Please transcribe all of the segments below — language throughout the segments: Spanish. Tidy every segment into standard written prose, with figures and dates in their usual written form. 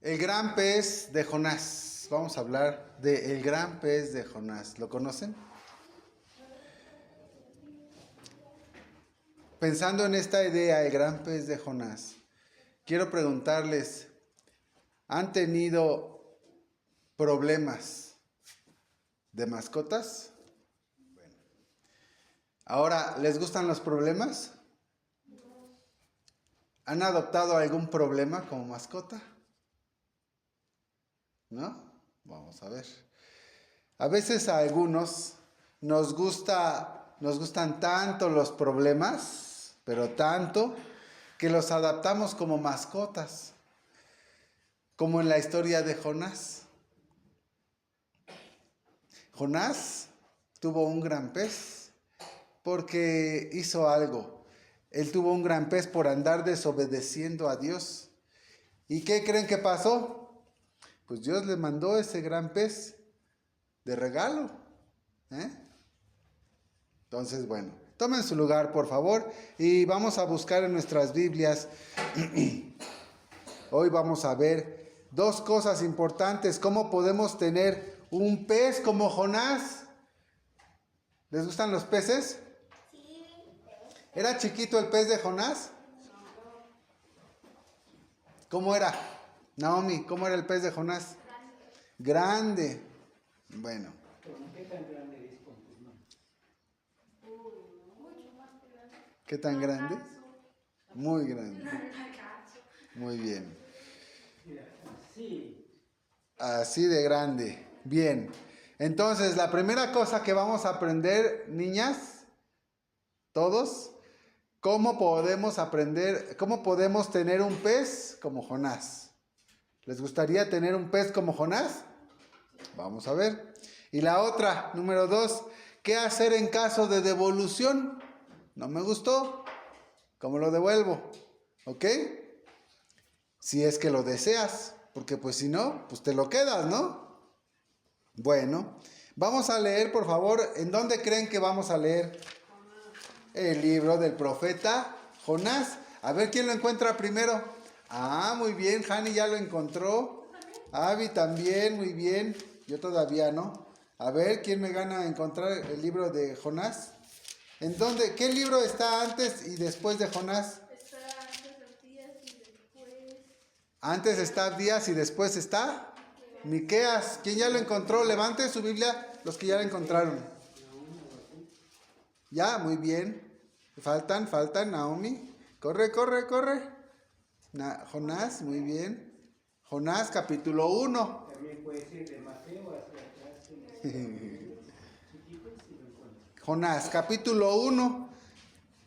El gran pez de Jonás. Vamos a hablar de el gran pez de Jonás. ¿Lo conocen? Pensando en esta idea, el gran pez de Jonás, quiero preguntarles, ¿han tenido problemas de mascotas? Bueno. Ahora, ¿les gustan los problemas? ¿Han adoptado algún problema como mascota? ¿No? Vamos a ver. A veces a algunos nos gustan tanto los problemas, pero tanto, que los adaptamos como mascotas, como en la historia de Jonás. Jonás tuvo un gran pez porque hizo algo. Él tuvo un gran pez por andar desobedeciendo a Dios. ¿Y qué creen que pasó? Pues Dios le mandó ese gran pez de regalo. Entonces, bueno, tomen su lugar, por favor, y vamos a buscar en nuestras Biblias. Hoy vamos a ver dos cosas importantes. ¿Cómo podemos tener un pez como Jonás? ¿Les gustan los peces? Sí. ¿Era chiquito el pez de Jonás? ¿Cómo era? Naomi, ¿cómo era el pez de Jonás? Grande. Bueno. ¿Qué tan grande es con tus manos? Mucho más grande. ¿Qué tan grande? Muy grande. No alcanzo. Muy bien. Mira, así. Así de grande. Bien. Entonces, la primera cosa que vamos a aprender, niñas, todos, cómo podemos tener un pez como Jonás. ¿Les gustaría tener un pez como Jonás? Vamos a ver. Y la otra, número 2, ¿qué hacer en caso de devolución? No me gustó. ¿Cómo lo devuelvo? ¿Ok? Si es que lo deseas, porque pues si no, pues te lo quedas, ¿no? Bueno, vamos a leer, por favor, ¿en dónde creen que vamos a leer? El libro del profeta Jonás. A ver quién lo encuentra primero. Ah, muy bien, Hani ya lo encontró. Avi también, muy bien. Yo todavía no. A ver, ¿quién me gana a encontrar el libro de Jonás? ¿En dónde? ¿Qué libro está antes y después de Jonás? Está antes de días y después. Antes está Abdías y después está Miqueas. ¿Quién ya lo encontró? Levante su Biblia los que ya la encontraron. Ya, muy bien. Faltan, Naomi. Corre. Jonás, muy bien. Jonás, capítulo 1. También puede ser de Mateo hacia atrás. Chiquitos y lo encuentran. Jonás, capítulo 1.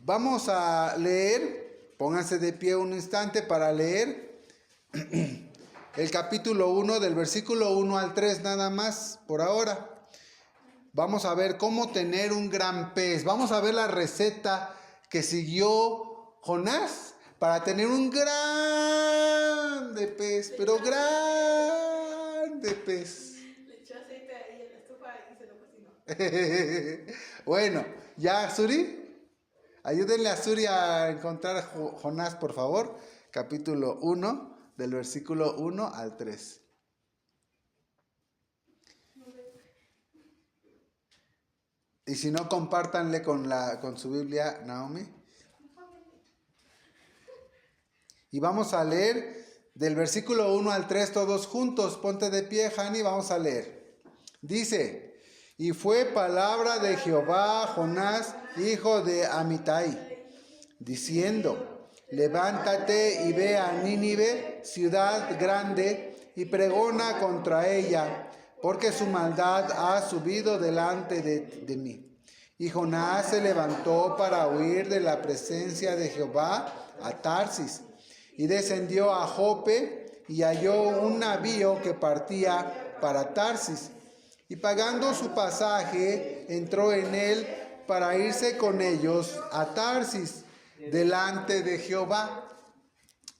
Vamos a leer, pónganse de pie un instante para leer el capítulo 1 del versículo 1 al 3 nada más por ahora. Vamos a ver cómo tener un gran pez. Vamos a ver la receta que siguió Jonás para tener un grande pez, pero grande pez. Le echó aceite ahí en la estufa y se lo cocinó. Bueno, ya, Suri, ayúdenle a Suri a encontrar Jonás, por favor. Capítulo 1, del versículo 1 al 3. Y si no, compártanle con su Biblia, Naomi. Y vamos a leer del versículo 1 al 3 todos juntos. Ponte de pie, Hani, vamos a leer. Dice: y fue palabra de Jehová a Jonás, hijo de Amitai, diciendo: levántate y ve a Nínive, ciudad grande, y pregona contra ella, porque su maldad ha subido delante de mí. Y Jonás se levantó para huir de la presencia de Jehová a Tarsis, y descendió a Jope, y halló un navío que partía para Tarsis. Y pagando su pasaje, entró en él para irse con ellos a Tarsis, delante de Jehová.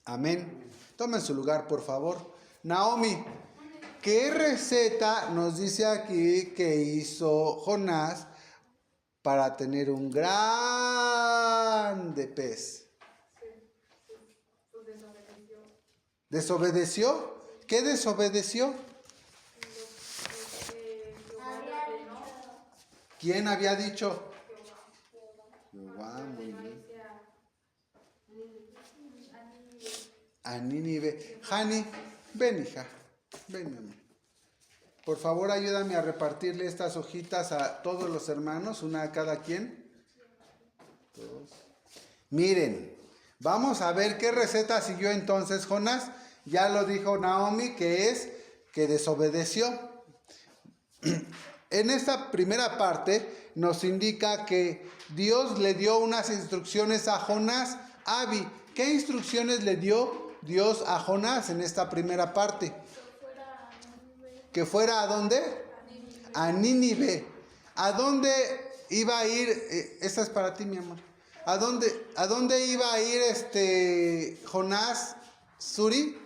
Amén. Tomen su lugar, por favor. Naomi, ¿qué receta nos dice aquí que hizo Jonás para tener un grande pez? Pues desobedeció. ¿Desobedeció? ¿Qué desobedeció? ¿Quién había dicho? Jehová, muy bien. A Nínive. Hani, ven, hija. Ven, mi amor. Por favor, ayúdame a repartirle estas hojitas a todos los hermanos, una a cada quien. Dos. Miren, vamos a ver qué receta siguió entonces Jonás. Ya lo dijo Naomi, que es que desobedeció. En esta primera parte nos indica que Dios le dio unas instrucciones a Jonás. Abi, ¿qué instrucciones le dio Dios a Jonás en esta primera parte? ¿Que fuera a dónde? A Nínive. ¿A dónde iba a ir? Esta es para ti, mi amor. ¿A dónde iba a ir Jonás, Suri?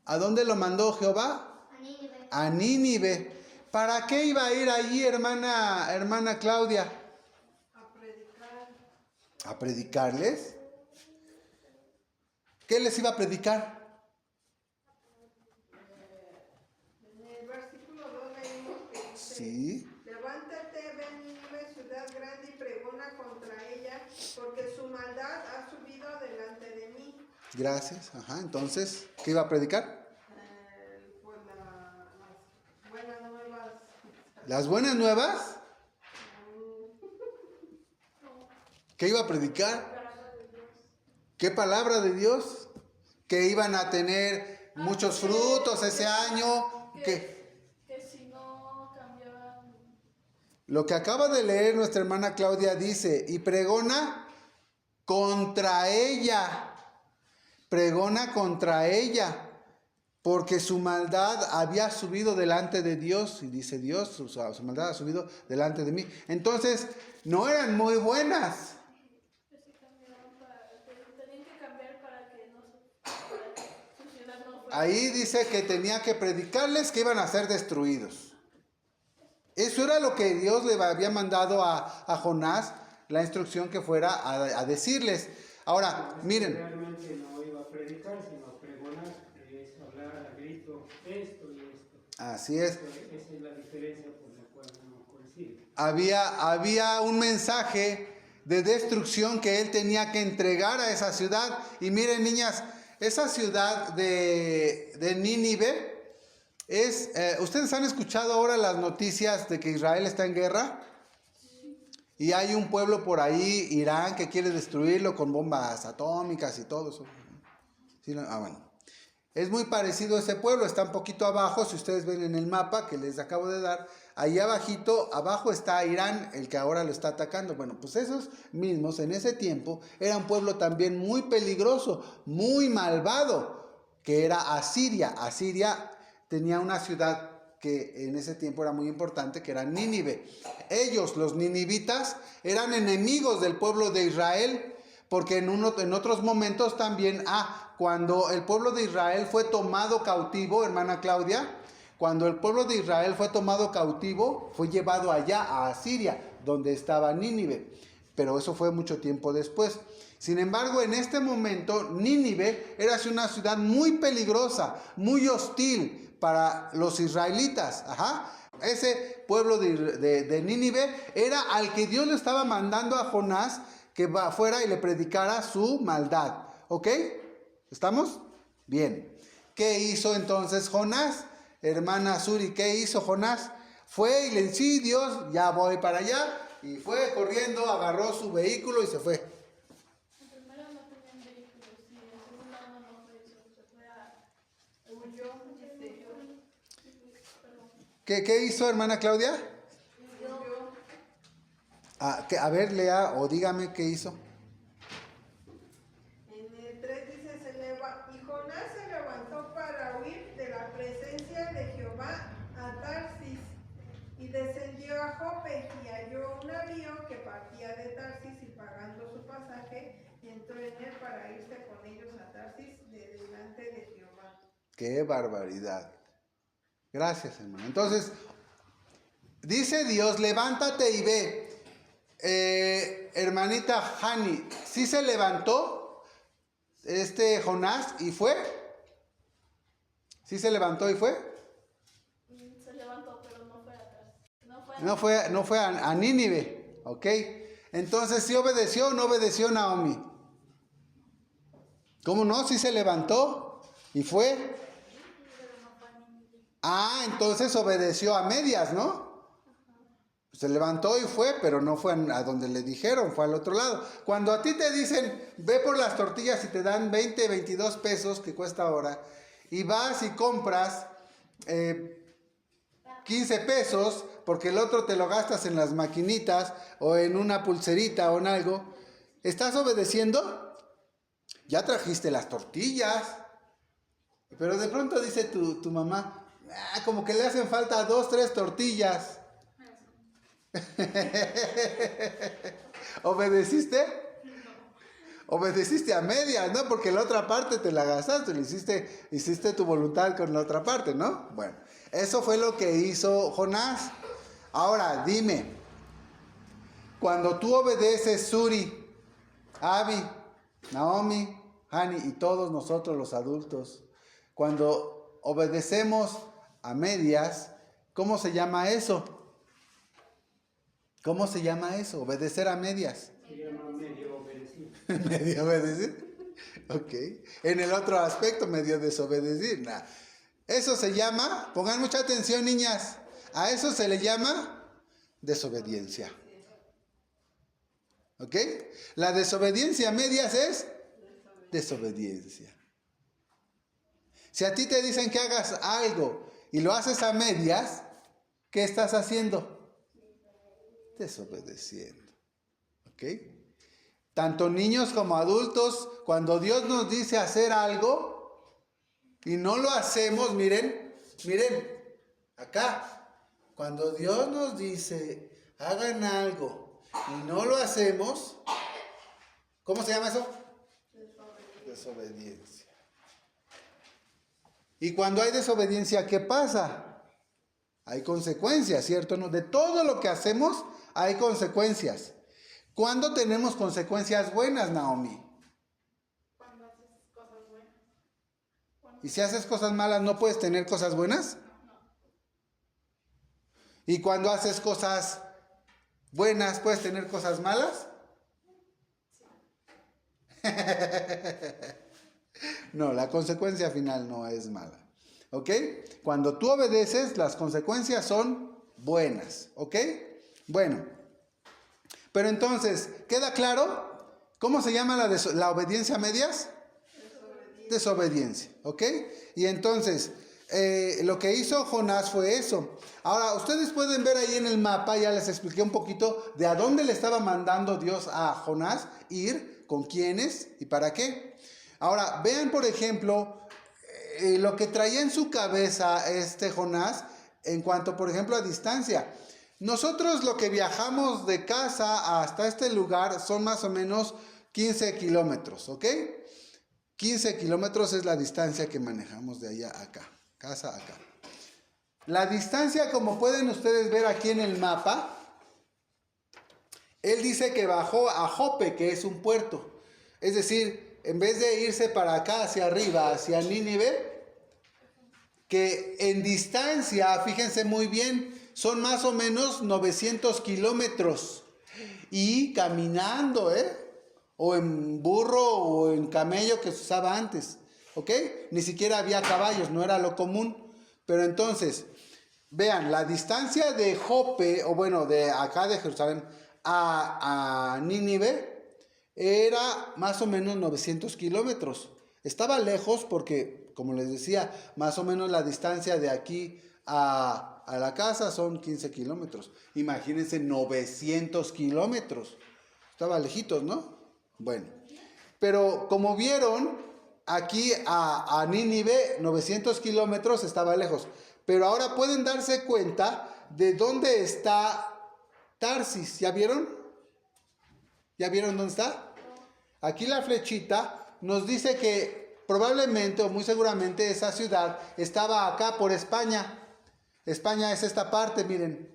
¿A dónde lo mandó Jehová? A Nínive. A Nínive. ¿Para qué iba a ir allí, hermana Claudia? A predicar. ¿A predicarles? ¿Qué les iba a predicar? En el versículo 2 leímos que dice: Sí. Levántate, ven Nínive, ciudad grande, y pregona contra ella, porque su maldad ha subido delante de mí. Gracias. Ajá. Entonces, ¿qué iba a predicar? Pues las buenas nuevas. ¿Las buenas nuevas? ¿Qué iba a predicar? ¿Qué palabra de Dios? Que iban a tener muchos frutos ese año. Que si no cambiaban. Lo que acaba de leer nuestra hermana Claudia dice, y pregona contra ella. Pregona contra ella. Porque su maldad había subido delante de Dios. Y dice Dios, su maldad ha subido delante de mí. Entonces, no eran muy buenas. Tenían que cambiar para que su ciudad no fuera. Ahí dice que tenía que predicarles que iban a ser destruidos. Eso era lo que Dios le había mandado a Jonás, la instrucción que fuera a decirles. Ahora, miren. Realmente no iba a predicar, sino a pregonar, es hablar a grito esto y esto. Así es. Esa es la diferencia por la cual no coincide. Había un mensaje de destrucción que él tenía que entregar a esa ciudad. Y miren, niñas, esa ciudad de Nínive es... ¿ustedes han escuchado ahora las noticias de que Israel está en guerra? Y hay un pueblo por ahí, Irán, que quiere destruirlo con bombas atómicas y todo eso. ¿Sí? Bueno. Es muy parecido a ese pueblo, está un poquito abajo, si ustedes ven en el mapa que les acabo de dar, ahí abajito, abajo está Irán, el que ahora lo está atacando. Bueno, pues esos mismos en ese tiempo era un pueblo también muy peligroso, muy malvado, que era Asiria. Asiria tenía una ciudad que en ese tiempo era muy importante, que era Nínive. Ellos, los ninivitas, eran enemigos del pueblo de Israel, porque en otros momentos también, cuando el pueblo de Israel fue tomado cautivo, hermana Claudia, cuando el pueblo de Israel fue tomado cautivo, fue llevado allá a Asiria, donde estaba Nínive, pero eso fue mucho tiempo después. Sin embargo, en este momento, Nínive era una ciudad muy peligrosa, muy hostil para los israelitas. Ese pueblo de Nínive era al que Dios le estaba mandando a Jonás que fuera y le predicara su maldad. ¿Ok? ¿Estamos? Bien. ¿Qué hizo entonces Jonás? Hermana Suri, ¿qué hizo Jonás? Fue y le dijo, sí, Dios, ya voy para allá. Y fue corriendo, agarró su vehículo y se fue. En primero no tenían vehículos y en segundo no fue eso. Se fue a. Huyó. ¿Qué hizo, hermana Claudia? A ver, lea o dígame qué hizo. En el 3 dice, y Jonás se levantó para huir de la presencia de Jehová a Tarsis, y descendió a Jope, y halló un navío que partía de Tarsis, y pagando su pasaje, entró en él para irse con ellos a Tarsis de delante de Jehová. ¡Qué barbaridad! Gracias, hermano. Entonces, dice Dios, levántate y ve. Hermanita Hani, ¿sí se levantó Jonás y fue? ¿Sí se levantó y fue? Se levantó, pero no fue atrás. No fue a Nínive, ¿ok? Entonces, ¿sí obedeció o no obedeció Naomi? ¿Cómo no? Sí se levantó y fue. Ah, entonces obedeció a medias, ¿no? Se levantó y fue, pero no fue a donde le dijeron, fue al otro lado. Cuando a ti te dicen, ve por las tortillas y te dan 20, 22 pesos que cuesta ahora, y vas y compras 15 pesos, porque el otro te lo gastas en las maquinitas o en una pulserita o en algo, ¿estás obedeciendo? Ya trajiste las tortillas, pero de pronto dice tu mamá, como que le hacen falta 2, 3 tortillas. ¿Obedeciste? Obedeciste a medias, ¿no? Porque la otra parte te la gastaste, hiciste tu voluntad con la otra parte, ¿no? Bueno, eso fue lo que hizo Jonás. Ahora, dime, cuando tú obedeces, Suri, Abby, Naomi, Hani y todos nosotros los adultos, cuando obedecemos a medias, ¿cómo se llama eso? ¿Cómo se llama eso? Obedecer a medias. Se llama medio obedecido. ¿Medio obedecer? Ok. En el otro aspecto, medio desobedecer. Nah. Eso se llama, pongan mucha atención, niñas, a eso se le llama desobediencia. ¿Ok? La desobediencia a medias es desobediencia. Si a ti te dicen que hagas algo y lo haces a medias, ¿qué estás haciendo? Desobedeciendo. ¿Ok? Tanto niños como adultos, cuando Dios nos dice hacer algo y no lo hacemos, miren, acá, cuando Dios nos dice hagan algo y no lo hacemos, ¿cómo se llama eso? Desobediencia. Y cuando hay desobediencia, ¿qué pasa? Hay consecuencias, ¿cierto? ¿No? De todo lo que hacemos hay consecuencias. ¿Cuándo tenemos consecuencias buenas, Naomi? Cuando haces cosas buenas. ¿Y si haces cosas malas, no puedes tener cosas buenas? No. ¿Y cuando haces cosas buenas, puedes tener cosas malas? No, la consecuencia final no es mala. ¿Ok? Cuando tú obedeces, las consecuencias son buenas. ¿Ok? Bueno. Pero entonces, ¿queda claro? ¿Cómo se llama la obediencia a medias? Desobediencia. ¿Ok? Y entonces, lo que hizo Jonás fue eso. Ahora, ustedes pueden ver ahí en el mapa, ya les expliqué un poquito de a dónde le estaba mandando Dios a Jonás ir, con quiénes y para qué. Ahora, vean por ejemplo lo que traía en su cabeza Jonás en cuanto, por ejemplo, a distancia. Nosotros lo que viajamos de casa hasta este lugar son más o menos 15 kilómetros, ¿ok? 15 kilómetros es la distancia que manejamos de allá a acá, casa a acá. La distancia, como pueden ustedes ver aquí en el mapa, él dice que bajó a Jope, que es un puerto. Es decir, en vez de irse para acá, hacia arriba, hacia Nínive, que en distancia, fíjense muy bien, son más o menos 900 kilómetros. Y caminando, o en burro o en camello que se usaba antes, ¿ok? Ni siquiera había caballos, no era lo común. Pero entonces, vean, la distancia de Jope, o bueno, de acá de Jerusalén a Nínive, era más o menos 900 kilómetros. Estaba lejos porque, como les decía, más o menos la distancia de aquí a la casa son 15 kilómetros. Imagínense 900 kilómetros. Estaba lejitos, ¿no? Bueno, pero como vieron, aquí a Nínive 900 kilómetros estaba lejos. Pero ahora pueden darse cuenta de dónde está Tarsis. ¿Ya vieron? ¿Ya vieron dónde está? Aquí la flechita nos dice que probablemente o muy seguramente esa ciudad estaba acá por España. España es esta parte, miren.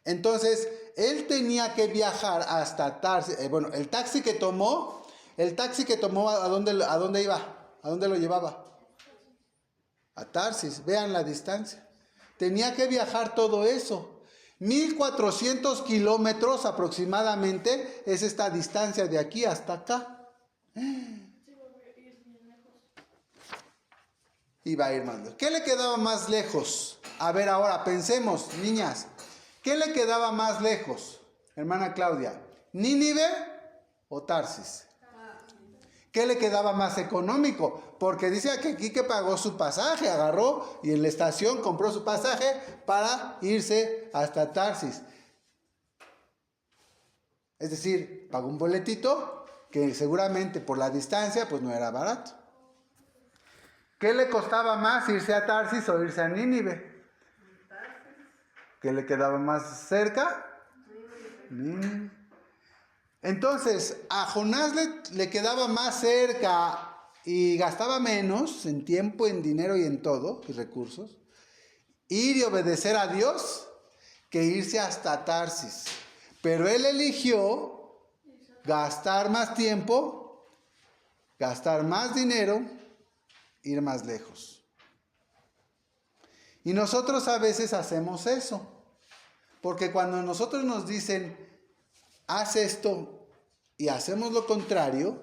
Entonces, él tenía que viajar hasta Tarsis. Bueno, el taxi que tomó, ¿a dónde iba? ¿A dónde lo llevaba? a Tarsis. Vean la distancia. Tenía que viajar todo eso. 1400 kilómetros aproximadamente es esta distancia de aquí hasta acá. Iba a ir más lejos. ¿Qué le quedaba más lejos? A ver, ahora pensemos, niñas. ¿Qué le quedaba más lejos, hermana Claudia? ¿Nínive o Tarsis? ¿Qué le quedaba más económico? Porque dice que aquí que pagó su pasaje, agarró y en la estación compró su pasaje para irse hasta Tarsis. Es decir, pagó un boletito que seguramente por la distancia pues no era barato. ¿Qué le costaba más, irse a Tarsis o irse a Nínive? ¿Qué le quedaba más cerca? Nínive. Entonces, a Jonás le quedaba más cerca y gastaba menos en tiempo, en dinero y en todo, y recursos, ir y obedecer a Dios que irse hasta Tarsis. Pero él eligió gastar más tiempo, gastar más dinero, ir más lejos. Y nosotros a veces hacemos eso, porque cuando nosotros nos dicen, haz esto y hacemos lo contrario,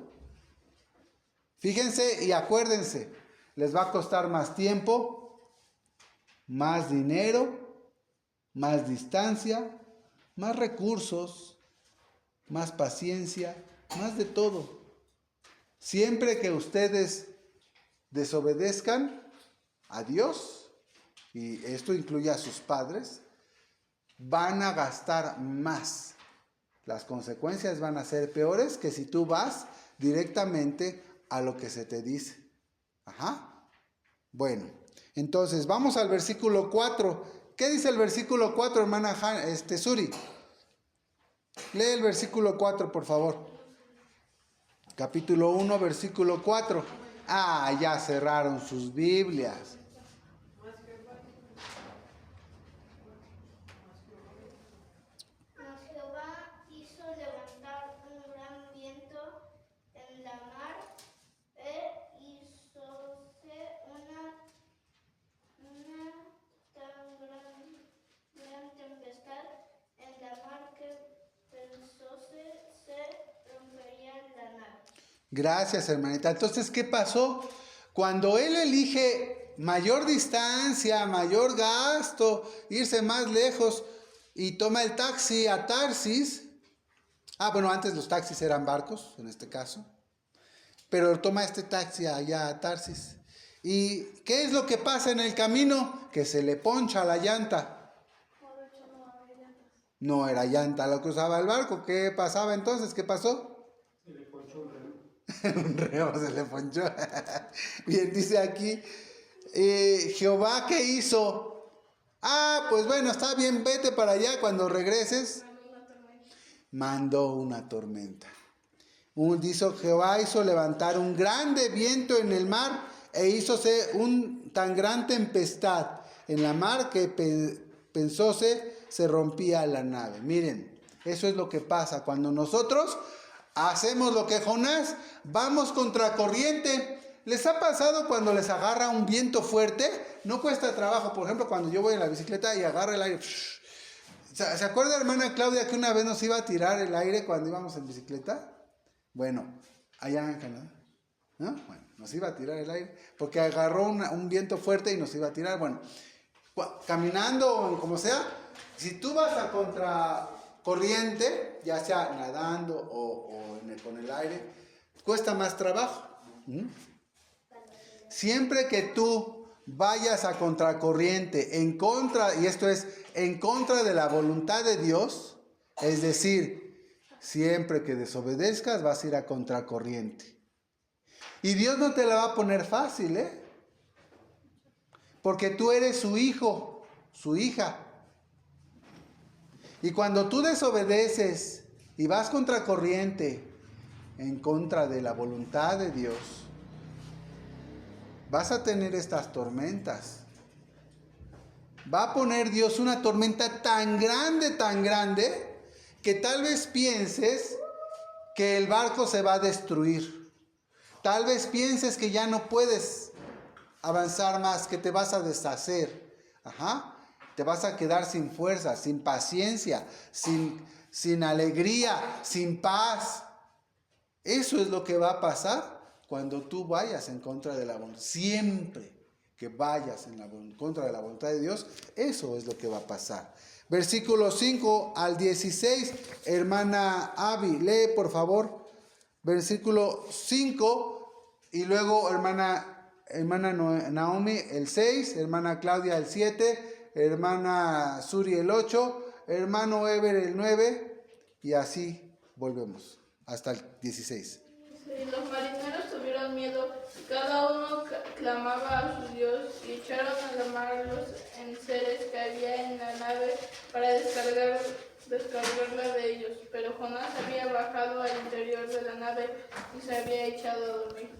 fíjense y acuérdense, les va a costar más tiempo, más dinero, más distancia, más recursos, más paciencia, más de todo. Siempre que ustedes desobedezcan a Dios, y esto incluye a sus padres, van a gastar más. Las consecuencias van a ser peores que si tú vas directamente a lo que se te dice. Ajá. Bueno, entonces vamos al versículo 4. ¿Qué dice el versículo 4, hermana Suri? Lee el versículo 4, por favor. Capítulo 1, versículo 4. Ah, ya cerraron sus Biblias. Gracias, hermanita. Entonces, ¿qué pasó? Cuando él elige mayor distancia, mayor gasto, irse más lejos y toma el taxi a Tarsis. Bueno, antes los taxis eran barcos, en este caso. Pero toma este taxi allá a Tarsis. ¿Y qué es lo que pasa en el camino? Que se le poncha la llanta. No era llanta lo que usaba el barco. ¿Qué pasaba entonces? ¿Qué pasó? Se le ponchó un remo. Un remo se le ponchó. Bien, dice aquí, Jehová, ¿qué hizo? Pues bueno, está bien, vete para allá cuando regreses. Mandó una tormenta. Jehová hizo levantar un grande viento en el mar e hízose tan gran tempestad en la mar que pensóse se rompía la nave. Miren, eso es lo que pasa cuando nosotros hacemos lo que Jonás, vamos contracorriente. ¿Les ha pasado cuando les agarra un viento fuerte? No cuesta trabajo. Por ejemplo, cuando yo voy en la bicicleta y agarra el aire. ¿Se acuerda, hermana Claudia, que una vez nos iba a tirar el aire cuando íbamos en bicicleta? Bueno, allá en Canadá, ¿no? Bueno, nos iba a tirar el aire porque agarró un viento fuerte y nos iba a tirar. Bueno, caminando o como sea, si tú vas a contracorriente, ya sea nadando o con el aire, cuesta más trabajo. Siempre que tú vayas a contracorriente, en contra, y esto es en contra de la voluntad de Dios, es decir, siempre que desobedezcas vas a ir a contracorriente. Y Dios no te la va a poner fácil, porque tú eres su hijo, su hija. Y cuando tú desobedeces y vas contracorriente, en contra de la voluntad de Dios, vas a tener estas tormentas. Va a poner Dios una tormenta tan grande, que tal vez pienses que el barco se va a destruir. Tal vez pienses que ya no puedes avanzar más, que te vas a deshacer. Ajá. Te vas a quedar sin fuerza, sin paciencia, sin alegría, sin paz. Eso es lo que va a pasar cuando tú vayas en contra de la voluntad. Siempre que vayas en contra de la voluntad de Dios, eso es lo que va a pasar. Versículos 5 al 16, hermana Abby, lee por favor. Versículo 5 y luego hermana Naomi el 6, hermana Claudia el 7, hermana Suri el 8, hermano Eber el 9 y así volvemos hasta el 16. Sí, los marineros tuvieron miedo, cada uno clamaba a su Dios y echaron a la mar los enseres que había en la nave para descargarla de ellos. Pero Jonás había bajado al interior de la nave y se había echado a dormir.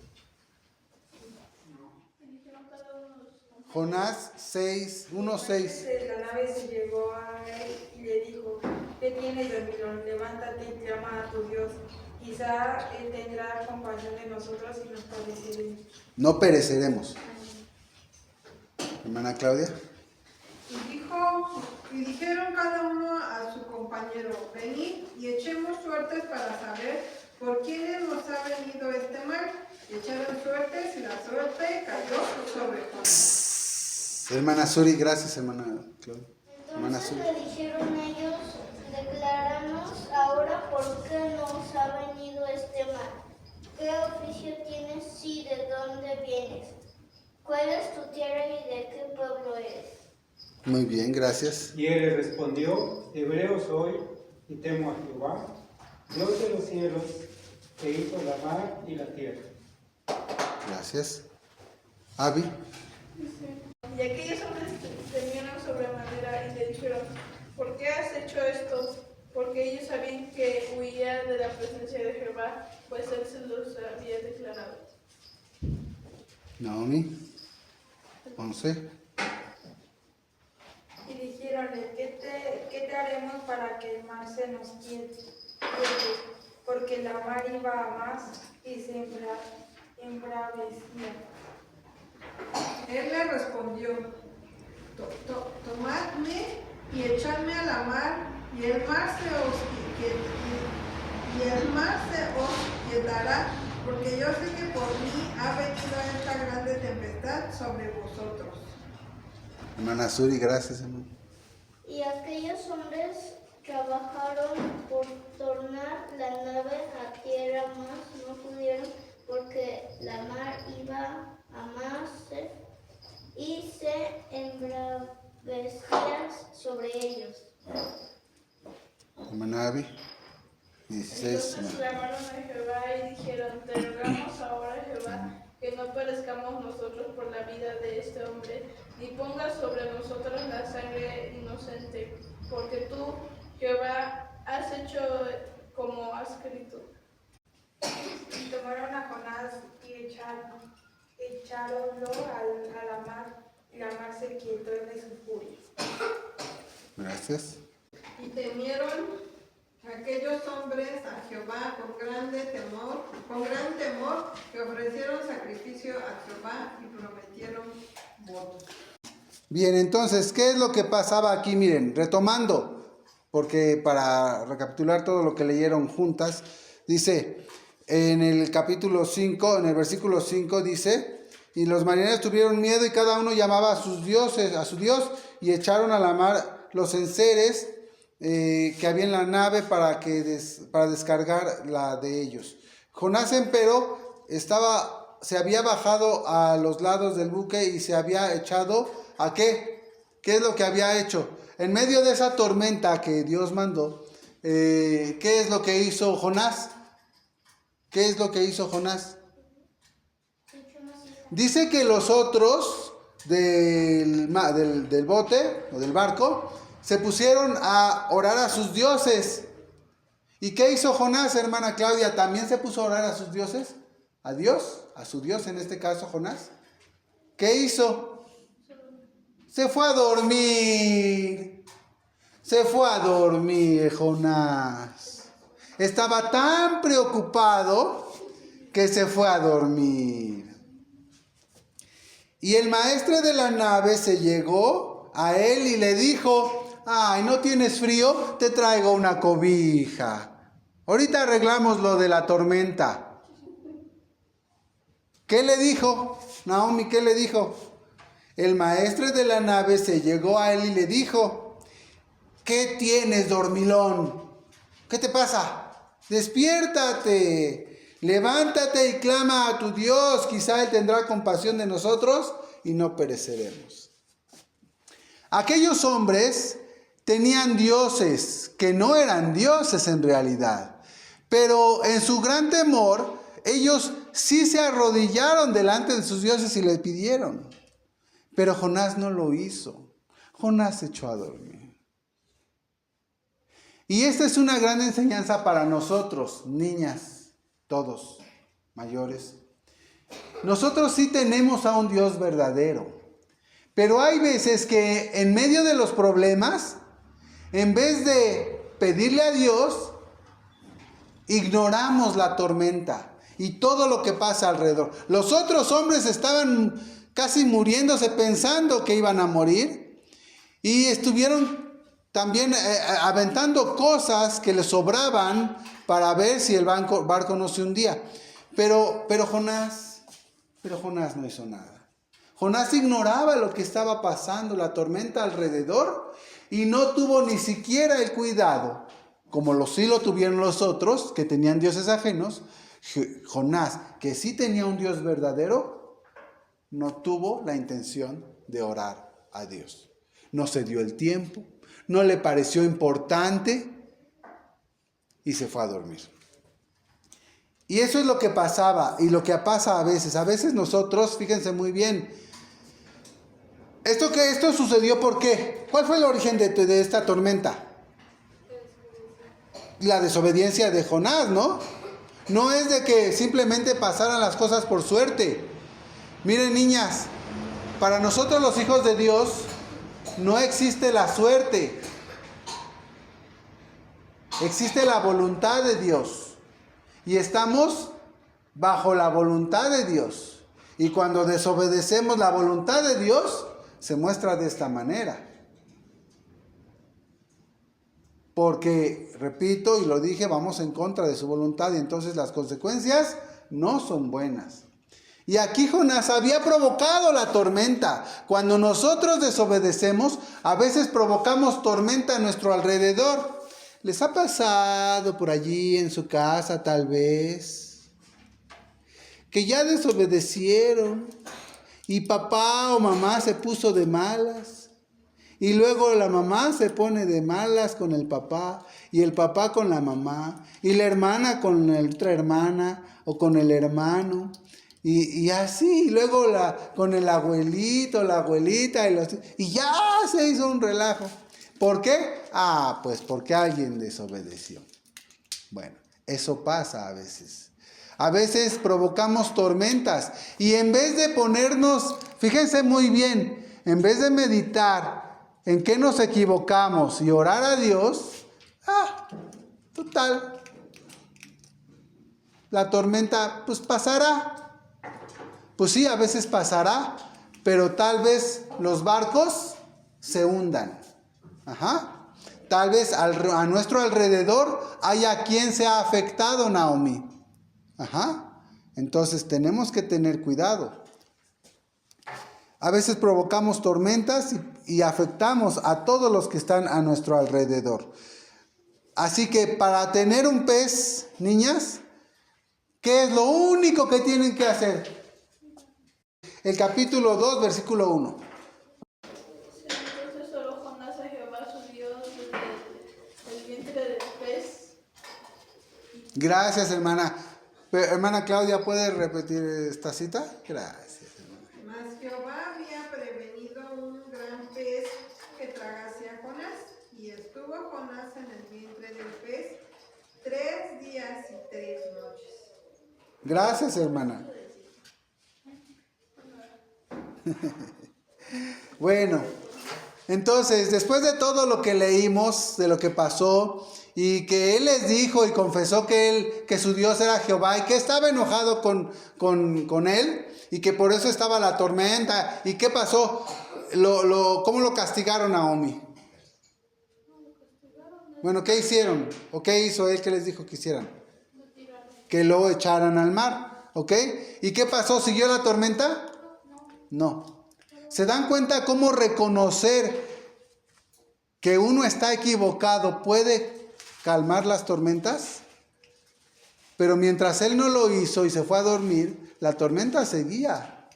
Jonás 6, 1:6. La nave se llegó a él y le dijo: ¿Qué tienes, dormilón? Levántate y clama a tu Dios. Quizá él tendrá compasión de nosotros y nos padeceremos. No pereceremos. Hermana Claudia. Y dijeron cada uno a su compañero: venid y echemos suertes para saber por quiénes nos ha venido este mal. Y echaron suertes y la suerte cayó sobre Jonás. Hermana Suri, gracias hermana Claudia. Hermana Entonces Suri. le dijeron ellos: decláranos ahora por qué nos ha venido este mal. ¿Qué oficio tienes y de dónde vienes? ¿Cuál es tu tierra y de qué pueblo eres? Muy bien, gracias. Y él le respondió: hebreo soy y temo a Jehová, Dios de los cielos, que hizo la mar y la tierra. Gracias. Abby. Y aquellos hombres temieron sobremanera y le dijeron: ¿por qué has hecho esto? Porque ellos sabían que huía de la presencia de Jehová, pues él se los había declarado. Naomi 11. Y dijéronle: ¿qué te haremos para que el mar se nos quiete? Porque la mar iba a más y se embravecía. Él le respondió: tomadme y echadme a la mar, y el mar se os quietará, porque yo sé que por mí ha venido esta grande tempestad sobre vosotros. Hermana Suri, gracias hermano. Y aquellos hombres trabajaron por tornar la nave a tierra, mas no pudieron, porque la mar iba a más y se embravecía sobre ellos. Hermana Abby 16. Entonces clamaron a Jehová y dijeron: te rogamos ahora, Jehová, que no perezcamos nosotros por la vida de este hombre, ni pongas sobre nosotros la sangre inocente, porque tú, Jehová, has hecho como has escrito. Y tomaron a Jonás y echaronlo a la mar, y la mar se quietó de su furia. Gracias. Y temieron aquellos hombres a Jehová con gran temor, que ofrecieron sacrificio a Jehová y prometieron votos. Bien, entonces, ¿qué es lo que pasaba aquí? Miren, retomando, porque para recapitular todo lo que leyeron juntas, dice en el capítulo 5, en el versículo 5 dice: y los marineros tuvieron miedo y cada uno llamaba a sus dioses, a su Dios, y echaron a la mar los enseres que había en la nave para descargar la de ellos. Jonás, empero, se había bajado a los lados del buque y se había echado ¿a qué? ¿Qué es lo que había hecho? En medio de esa tormenta que Dios mandó, ¿qué es lo que hizo Jonás? ¿Qué es lo que hizo Jonás? Dice que los otros del bote o del barco se pusieron a orar a sus dioses. ¿Y qué hizo Jonás, hermana Claudia? ¿También se puso a orar a sus dioses? ¿A Dios? ¿A su Dios en este caso, Jonás? ¿Qué hizo? Se fue a dormir. Se fue a dormir, Jonás. Estaba tan preocupado que se fue a dormir. Y el maestre de la nave se llegó a él y le dijo, ay, ¿no tienes frío? Te traigo una cobija. Ahorita arreglamos lo de la tormenta. ¿Qué le dijo? Naomi, ¿qué le dijo? El maestre de la nave se llegó a él y le dijo, ¿qué tienes, dormilón? ¿Qué te pasa? Despiértate, levántate y clama a tu Dios. Quizá Él tendrá compasión de nosotros y no pereceremos. Aquellos hombres tenían dioses que no eran dioses en realidad, pero en su gran temor, ellos sí se arrodillaron delante de sus dioses y les pidieron. Pero Jonás no lo hizo. Jonás se echó a dormir. Y esta es una gran enseñanza para nosotros, niñas, todos, mayores. Nosotros sí tenemos a un Dios verdadero. Pero hay veces que en medio de los problemas, en vez de pedirle a Dios, ignoramos la tormenta y todo lo que pasa alrededor. Los otros hombres estaban casi muriéndose pensando que iban a morir y estuvieron también aventando cosas que les sobraban para ver si el barco no se hundía. Pero Jonás no hizo nada. Jonás ignoraba lo que estaba pasando, la tormenta alrededor, y no tuvo ni siquiera el cuidado, como sí lo tuvieron los otros, que tenían dioses ajenos. Jonás, que sí tenía un Dios verdadero, no tuvo la intención de orar a Dios. No se dio el tiempo, no le pareció importante y se fue a dormir. Y eso es lo que pasaba y lo que pasa a veces. A veces nosotros, fíjense muy bien, esto sucedió ¿por qué? ¿Cuál fue el origen de esta tormenta? La desobediencia de Jonás, ¿no? No es de que simplemente pasaran las cosas por suerte. Miren, niñas, para nosotros los hijos de Dios no existe la suerte. Existe la voluntad de Dios. Y estamos bajo la voluntad de Dios. Y cuando desobedecemos la voluntad de Dios, se muestra de esta manera. Porque, repito y lo dije, vamos en contra de su voluntad y entonces las consecuencias no son buenas. Y aquí Jonás había provocado la tormenta. Cuando nosotros desobedecemos, a veces provocamos tormenta a nuestro alrededor. ¿Les ha pasado por allí en su casa tal vez que ya desobedecieron y papá o mamá se puso de malas? Y luego la mamá se pone de malas con el papá y el papá con la mamá y la hermana con la otra hermana o con el hermano. Y así, y luego con el abuelito, la abuelita, y ya se hizo un relajo. ¿Por qué? Pues porque alguien desobedeció. Bueno, eso pasa a veces. A veces provocamos tormentas y en vez de ponernos, fíjense muy bien, en vez de meditar en qué nos equivocamos y orar a Dios, total, la tormenta pues pasará. Pues sí, a veces pasará, pero tal vez los barcos se hundan. Tal vez a nuestro alrededor haya quien sea afectado, Naomi. Entonces tenemos que tener cuidado. A veces provocamos tormentas y afectamos a todos los que están a nuestro alrededor. Así que para tener un pez, niñas, ¿qué es lo único que tienen que hacer? El capítulo 2, versículo 1. Entonces oró Jonás a Jehová su Dios desde el vientre del pez. Gracias, hermana. Hermana Claudia, ¿puede repetir esta cita? Gracias, hermana. Mas Jehová había prevenido un gran pez que tragase a Jonás, y estuvo Jonás en el vientre del pez 3 días y 3 noches. Gracias, hermana. Bueno, entonces, después de todo lo que leímos, de lo que pasó, y que él les dijo y confesó que su Dios era Jehová y que estaba enojado con él y que por eso estaba la tormenta. ¿Y qué pasó? ¿Cómo lo castigaron a Naomi? Bueno, ¿qué hicieron? ¿O qué hizo él? ¿Qué les dijo que hicieran? Que lo echaran al mar, ¿ok? ¿Y qué pasó? ¿Siguió la tormenta? No. ¿Se dan cuenta cómo reconocer que uno está equivocado puede calmar las tormentas? Pero mientras él no lo hizo y se fue a dormir, la tormenta seguía.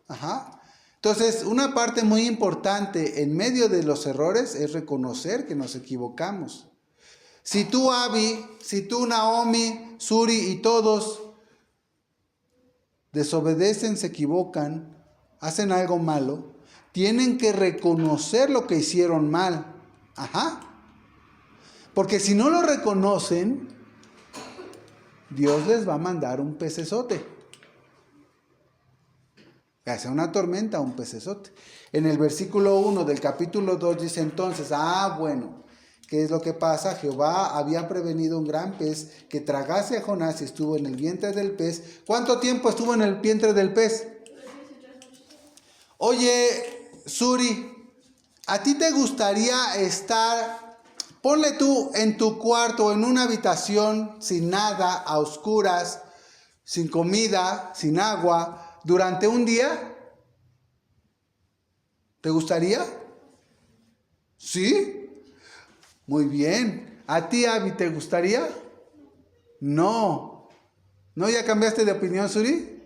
Ajá. Entonces, una parte muy importante en medio de los errores es reconocer que nos equivocamos. Si tú, Abby, si tú, Naomi, Suri y todos desobedecen, se equivocan, hacen algo malo, tienen que reconocer lo que hicieron mal. Ajá. Porque si no lo reconocen, Dios les va a mandar un pecesote. Ya sea una tormenta o un pecesote. En el versículo 1 del capítulo 2 dice entonces, bueno, ¿qué es lo que pasa? Jehová había prevenido un gran pez que tragase a Jonás y estuvo en el vientre del pez. ¿Cuánto tiempo estuvo en el vientre del pez? Oye, Suri, ¿a ti te gustaría estar, ponle tú en tu cuarto, en una habitación sin nada, a oscuras, sin comida, sin agua, durante un día? ¿Te gustaría? ¿Sí? Muy bien. ¿A ti, Abby, te gustaría? No. ¿No ya cambiaste de opinión, Suri?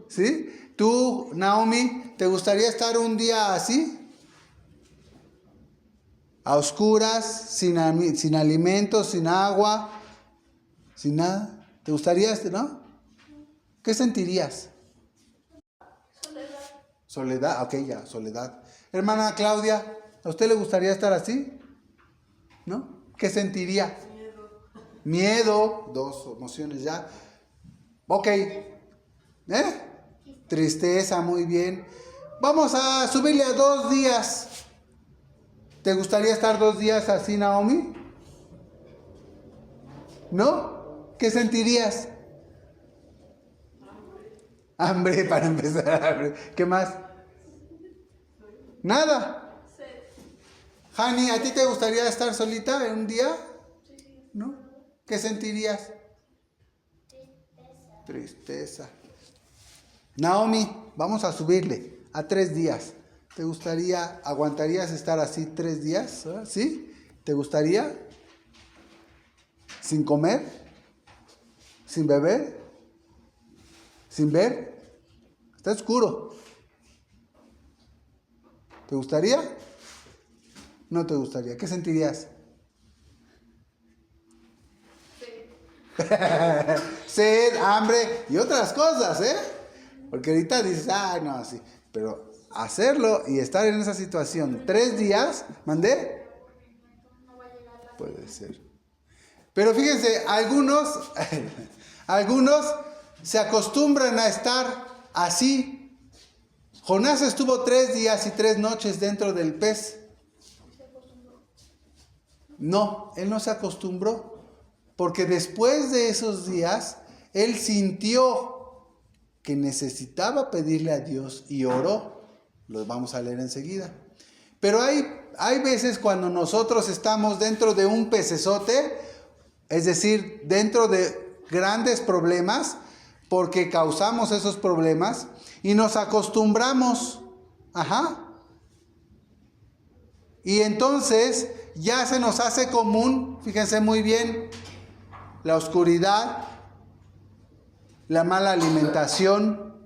¿Sí? ¿Tú, Naomi, te gustaría estar un día así? A oscuras, sin alimentos, sin agua, sin nada. ¿Te gustaría no? ¿Qué sentirías? Soledad, ok, ya, soledad. Hermana Claudia, ¿a usted le gustaría estar así? ¿No? ¿Qué sentiría? Miedo, dos emociones ya. Ok. Tristeza, muy bien. Vamos a subirle a 2 días. ¿Te gustaría estar 2 días así, Naomi? ¿No? ¿Qué sentirías? Hambre, para empezar. Hambre. ¿Qué más? Nada. Hani, ¿a ti te gustaría estar solita en un día? ¿No? ¿Qué sentirías? Tristeza. Naomi, vamos a subirle a 3 días. ¿Te gustaría, aguantarías estar así 3 días? ¿Sí? ¿Te gustaría? ¿Sin comer? ¿Sin beber? ¿Sin ver? Está oscuro. ¿Te gustaría? No te gustaría. ¿Qué sentirías? Sed, hambre y otras cosas, Porque ahorita dices, no, así. Pero hacerlo y estar en esa situación 3 días, ¿mandé? Puede ser. Pero fíjense, algunos se acostumbran a estar así. Jonás estuvo 3 días y 3 noches dentro del pez. No, él no se acostumbró. Porque después de esos días, él sintió que necesitaba pedirle a Dios y oró. Lo vamos a leer enseguida. Pero hay veces cuando nosotros estamos dentro de un pecesote, es decir, dentro de grandes problemas, porque causamos esos problemas y nos acostumbramos. Ajá. Y entonces ya se nos hace común, fíjense muy bien, la oscuridad, la mala alimentación,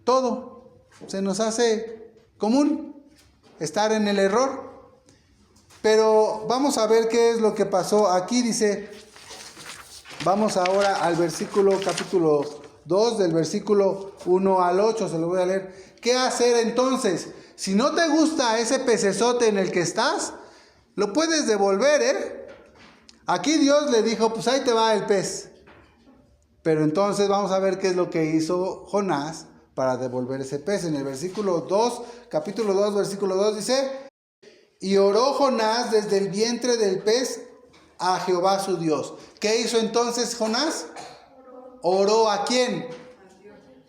todo se nos hace común estar en el error. Pero vamos a ver qué es lo que pasó. Aquí dice, vamos ahora al versículo, capítulo 2, del versículo 1 al 8, se lo voy a leer. ¿Qué hacer entonces? Si no te gusta ese pecesote en el que estás, lo puedes devolver, Aquí Dios le dijo, pues ahí te va el pez. Pero entonces vamos a ver qué es lo que hizo Jonás para devolver ese pez. En el versículo 2, capítulo 2, versículo 2 dice, Y oró Jonás desde el vientre del pez a Jehová su Dios. ¿Qué hizo entonces Jonás? ¿Oró a quién?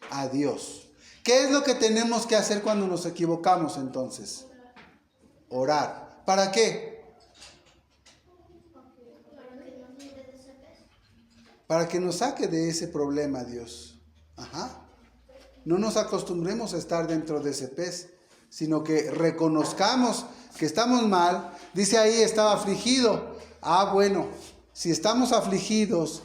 A Dios. ¿Qué es lo que tenemos que hacer cuando nos equivocamos entonces? Orar. ¿Para qué? Para que nos saque de ese problema, Dios. Ajá. No nos acostumbremos a estar dentro de ese pez, sino que reconozcamos que estamos mal. Dice ahí, estaba afligido. Bueno, si estamos afligidos,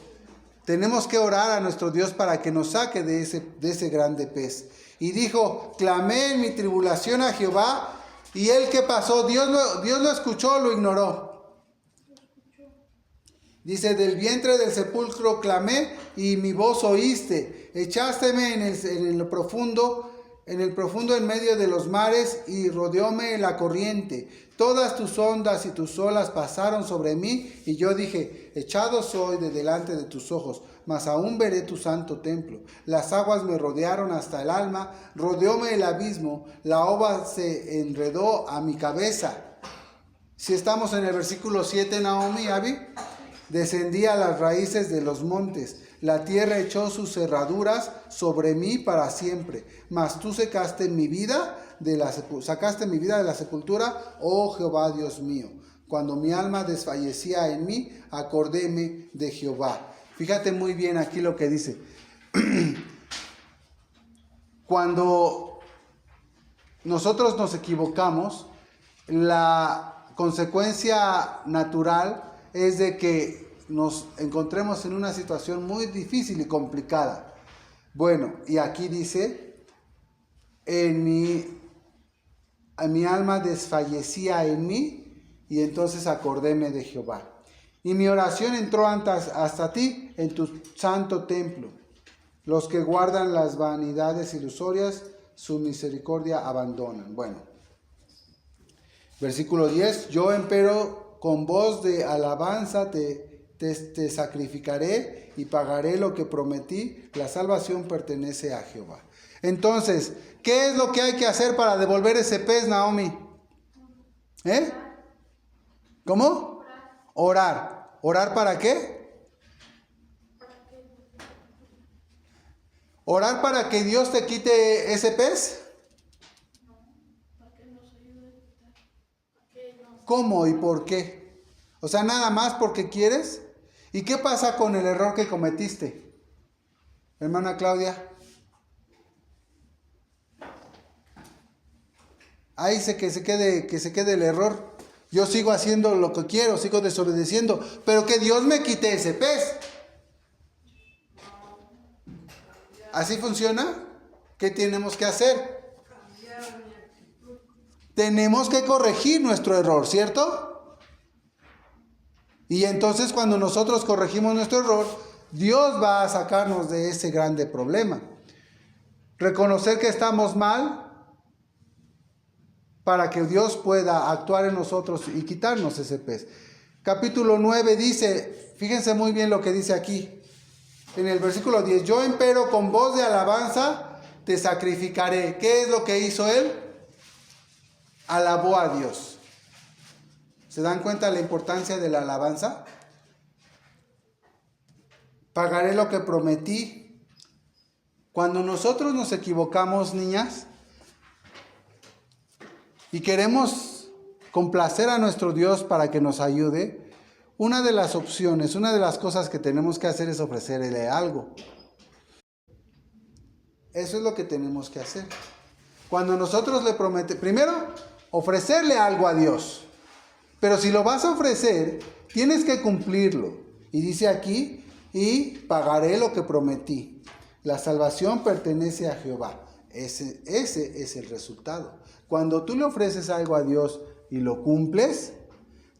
tenemos que orar a nuestro Dios para que nos saque de ese grande pez. Y dijo, clamé en mi tribulación a Jehová. ¿Y él qué pasó? Dios lo escuchó o lo ignoró. Dice, del vientre del sepulcro clamé y mi voz oíste. Echásteme en el profundo en medio de los mares y rodeóme la corriente. Todas tus ondas y tus olas pasaron sobre mí y yo dije, echado soy de delante de tus ojos, mas aún veré tu santo templo. Las aguas me rodearon hasta el alma, rodeóme el abismo, la ova se enredó a mi cabeza. Si estamos en el versículo 7, Naomi, Abby, descendí a las raíces de los montes. La tierra echó sus cerraduras sobre mí para siempre. Mas tú sacaste mi vida de la sepultura, oh Jehová Dios mío. Cuando mi alma desfallecía en mí, acordéme de Jehová. Fíjate muy bien aquí lo que dice. Cuando nosotros nos equivocamos, la consecuencia natural es de que nos encontremos en una situación muy difícil y complicada. Bueno, y aquí dice, mi alma desfallecía en mí, y entonces acordéme de Jehová. Y mi oración entró hasta ti en tu santo templo. Los que guardan las vanidades ilusorias, su misericordia abandonan. Bueno, versículo 10, yo empero con voz de alabanza te sacrificaré y pagaré lo que prometí. La salvación pertenece a Jehová. Entonces, ¿qué es lo que hay que hacer para devolver ese pez, Naomi? ¿Cómo? Orar. ¿Orar para qué? ¿Orar para que Dios te quite ese pez? ¿Cómo y por qué? O sea, nada más porque quieres. ¿Y qué pasa con el error que cometiste, hermana Claudia? Ahí que se quede el error. Yo sigo haciendo lo que quiero, sigo desobedeciendo, pero que Dios me quite ese pez. ¿Así funciona? ¿Qué tenemos que hacer? Tenemos que corregir nuestro error, ¿cierto? Y entonces cuando nosotros corregimos nuestro error, Dios va a sacarnos de ese grande problema. Reconocer que estamos mal para que Dios pueda actuar en nosotros y quitarnos ese pez. Capítulo 9 dice, fíjense muy bien lo que dice aquí, en el versículo 10, yo empero con voz de alabanza te sacrificaré. ¿Qué es lo que hizo él? Alabó a Dios. ¿Se dan cuenta de la importancia de la alabanza? Pagaré lo que prometí. Cuando nosotros nos equivocamos, niñas, y queremos complacer a nuestro Dios para que nos ayude, una de las opciones, una de las cosas que tenemos que hacer es ofrecerle algo. Eso es lo que tenemos que hacer. Cuando nosotros le prometemos, primero, ofrecerle algo a Dios. Pero si lo vas a ofrecer, tienes que cumplirlo. Y dice aquí, y pagaré lo que prometí. La salvación pertenece a Jehová. Ese es el resultado. Cuando tú le ofreces algo a Dios y lo cumples,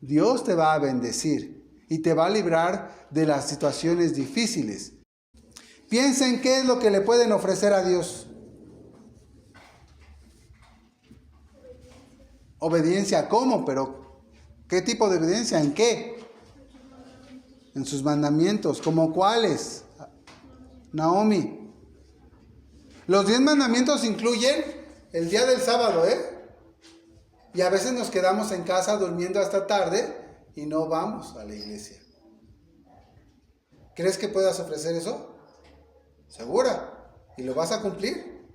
Dios te va a bendecir y te va a librar de las situaciones difíciles. Piensen qué es lo que le pueden ofrecer a Dios. Obediencia, ¿cómo? Pero ¿qué tipo de obediencia? ¿En qué? En sus mandamientos. ¿Cómo cuáles? Naomi. Los 10 mandamientos incluyen el día del sábado, Y a veces nos quedamos en casa durmiendo hasta tarde y no vamos a la iglesia. ¿Crees que puedas ofrecer eso? ¿Segura? ¿Y lo vas a cumplir?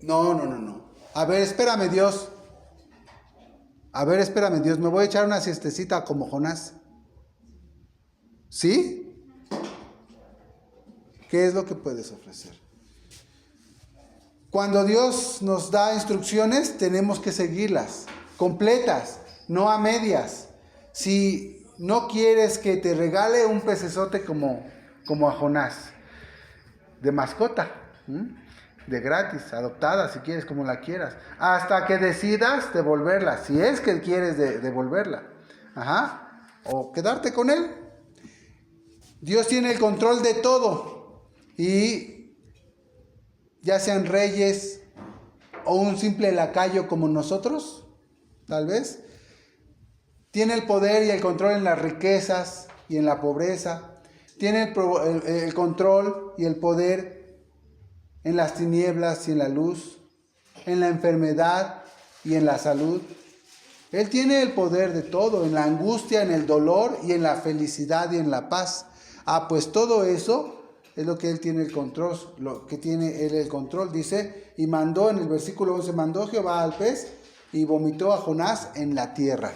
No. A ver, espérame Dios. Me voy a echar una siestecita como Jonás. ¿Sí? ¿Qué es lo que puedes ofrecer? Cuando Dios nos da instrucciones, tenemos que seguirlas, completas, no a medias. Si no quieres que te regale un pecesote como a Jonás, de mascota, de gratis, adoptada, si quieres, como la quieras, hasta que decidas devolverla, si es que quieres devolverla, o quedarte con él. Dios tiene el control de todo, y ya sean reyes o un simple lacayo como nosotros, tal vez, tiene el poder y el control en las riquezas y en la pobreza, tiene el control y el poder en las tinieblas y en la luz, en la enfermedad y en la salud. Él tiene el poder de todo, en la angustia, en el dolor y en la felicidad y en la paz. Pues todo eso es lo que Él tiene el control, lo que tiene Él el control. Dice, y mandó, en el versículo 11, mandó Jehová al pez y vomitó a Jonás en la tierra.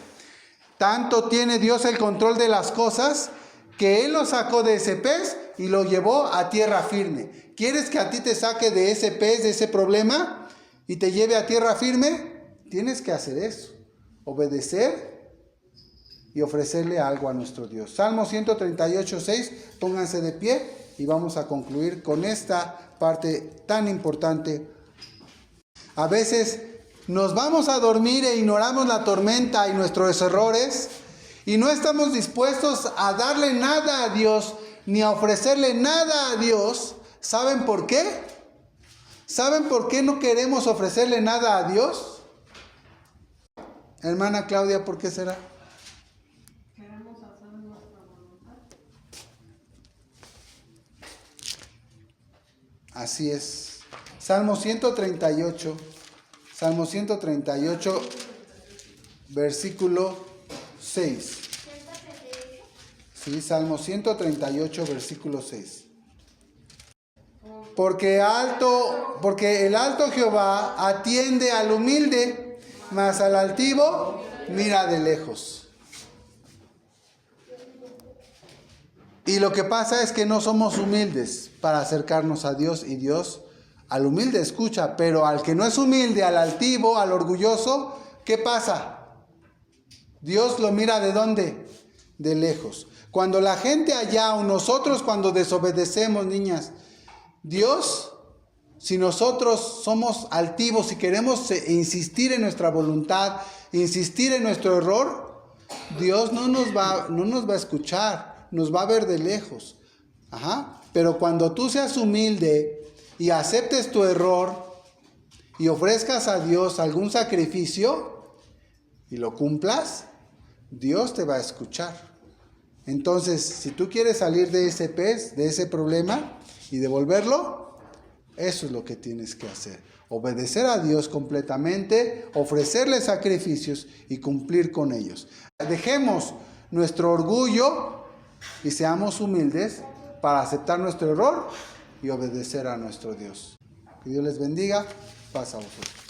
Tanto tiene Dios el control de las cosas que Él lo sacó de ese pez y lo llevó a tierra firme. ¿Quieres que a ti te saque de ese pez, de ese problema, y te lleve a tierra firme? Tienes que hacer eso, obedecer y ofrecerle algo a nuestro Dios. Salmo 138:6, pónganse de pie y vamos a concluir con esta parte tan importante. A veces nos vamos a dormir e ignoramos la tormenta y nuestros errores y no estamos dispuestos a darle nada a Dios ni a ofrecerle nada a Dios. ¿Saben por qué? ¿Saben por qué no queremos ofrecerle nada a Dios? Hermana Claudia, ¿por qué será? Queremos hacer nuestra voluntad. Así es. Salmo 138, versículo 6. Sí, Salmo 138, versículo 6. Porque el alto Jehová atiende al humilde, mas al altivo mira de lejos. Y lo que pasa es que no somos humildes para acercarnos a Dios, y Dios al humilde escucha, pero al que no es humilde, al altivo, al orgulloso, ¿qué pasa? Dios lo mira ¿de dónde? De lejos. Cuando la gente allá o nosotros cuando desobedecemos, niñas, Dios, si nosotros somos altivos y queremos insistir en nuestra voluntad, insistir en nuestro error, Dios no nos va a escuchar, nos va a ver de lejos. Pero cuando tú seas humilde y aceptes tu error y ofrezcas a Dios algún sacrificio y lo cumplas, Dios te va a escuchar. Entonces, si tú quieres salir de ese pez, de ese problema y devolverlo, eso es lo que tienes que hacer. Obedecer a Dios completamente, ofrecerle sacrificios y cumplir con ellos. Dejemos nuestro orgullo y seamos humildes para aceptar nuestro error y obedecer a nuestro Dios. Que Dios les bendiga. Paz a vosotros.